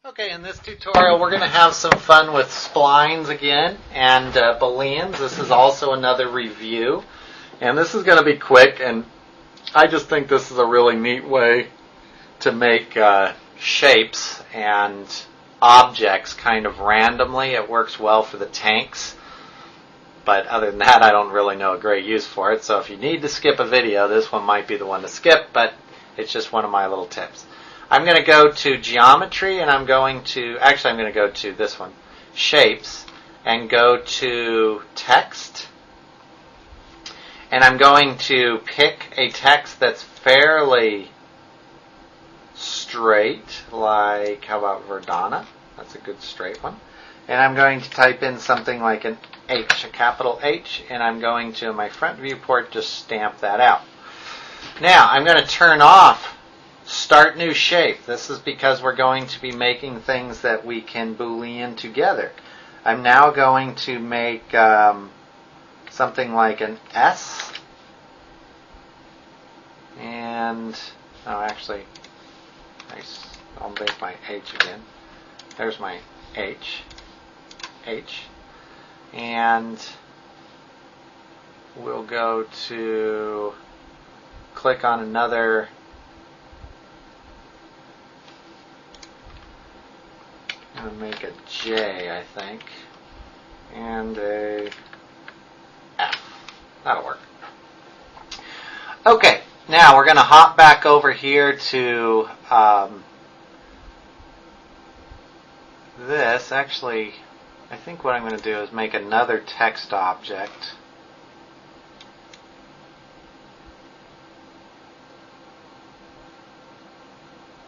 Okay, in this tutorial we're going to have some fun with splines again and booleans. This is also another review, and this is going to be quick, and I just think this is a really neat way to make shapes and objects kind of randomly. It works well for the tanks, but other than that I don't really know a great use for it. So if you need to skip a video, this one might be the one to skip, but it's just one of my little tips. I'm going to go to geometry, and I'm going to go to this one, shapes, and go to text. And I'm going to pick a text that's fairly straight, like, how about Verdana? That's a good straight one. And I'm going to type in something like an H, a capital H, and I'm going to, in my front viewport, just stamp that out. Now, I'm going to turn off Start New Shape. This is because we're going to be making things that we can Boolean together. I'm now going to make something like an S. And, oh, actually, I'll make my H again. There's my H. H. And we'll go to click on another. I'm going to make a J, I think, and a F. That'll work. Okay, now we're going to hop back over here to this. Actually, I think what I'm going to do is make another text object.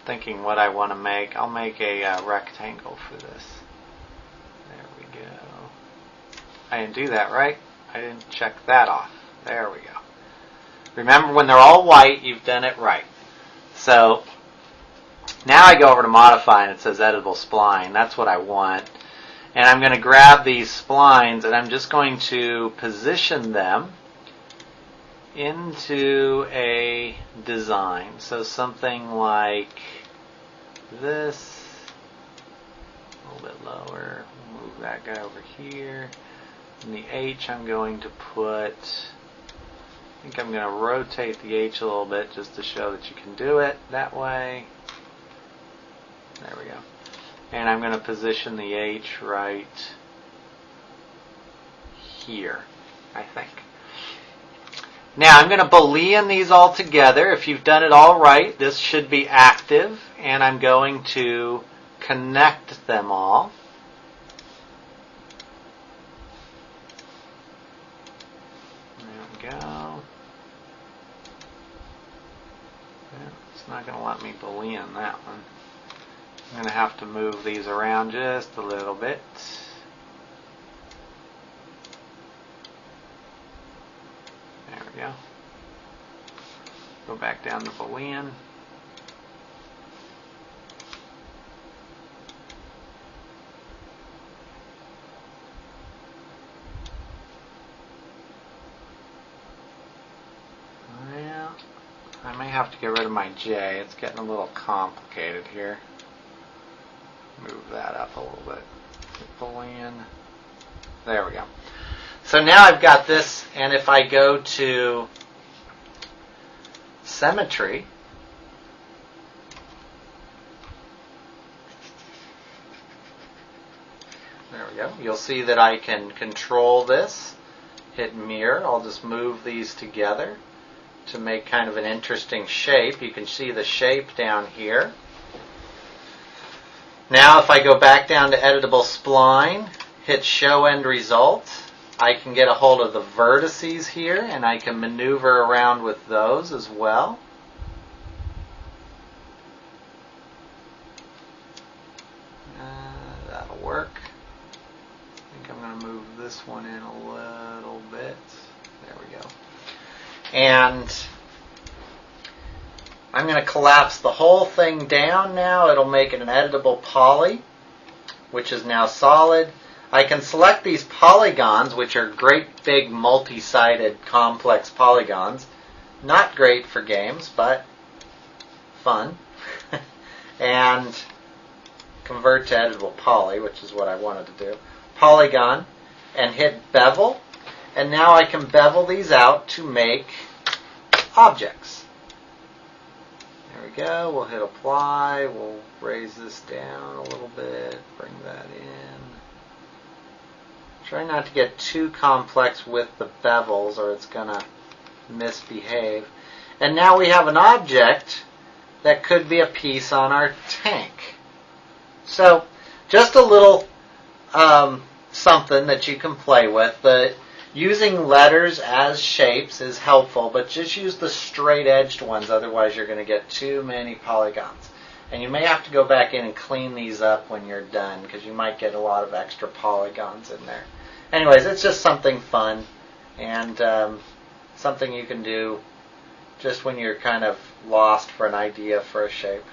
Thinking what I want to make. I'll make a rectangle for this. There we go. I didn't do that right. I didn't check that off. There we go. Remember, when they're all white, you've done it right. So now I go over to modify, and it says editable spline. That's what I want. And I'm going to grab these splines, and I'm just going to position them into a design. So something like this, a little bit lower. We'll move that guy over here. And the H I'm going to put, I think I'm going to rotate the H a little bit just to show that you can do it that way. There we go. And I'm going to position the H right here, I think. Now I'm going to Boolean these all together. If you've done it all right, this should be active, and I'm going to connect them all. There we go. It's not going to let me Boolean that one. I'm going to have to move these around just a little bit. There we go. Go back down to Boolean. Well, I may have to get rid of my J. It's getting a little complicated here. Move that up a little bit. Boolean. There we go. So now I've got this, and if I go to symmetry, there we go. You'll see that I can control this, hit mirror. I'll just move these together to make kind of an interesting shape. You can see the shape down here. Now if I go back down to editable spline, hit show end result, I can get a hold of the vertices here, and I can maneuver around with those as well. That'll work. I think I'm going to move this one in a little bit. There we go. And I'm going to collapse the whole thing down now. It'll make it an editable poly, which is now solid. I can select these polygons, which are great big multi-sided complex polygons. Not great for games, but fun. And convert to editable poly, which is what I wanted to do, polygon, and hit bevel. And now I can bevel these out to make objects. There we go. We'll hit apply. We'll raise this down a little bit. Bring that in. Try not to get too complex with the bevels or it's going to misbehave. And now we have an object that could be a piece on our tank. So just a little something that you can play with. Using letters as shapes is helpful, but just use the straight-edged ones, otherwise you're going to get too many polygons. And you may have to go back in and clean these up when you're done, because you might get a lot of extra polygons in there. Anyways, it's just something fun, and something you can do just when you're kind of lost for an idea for a shape.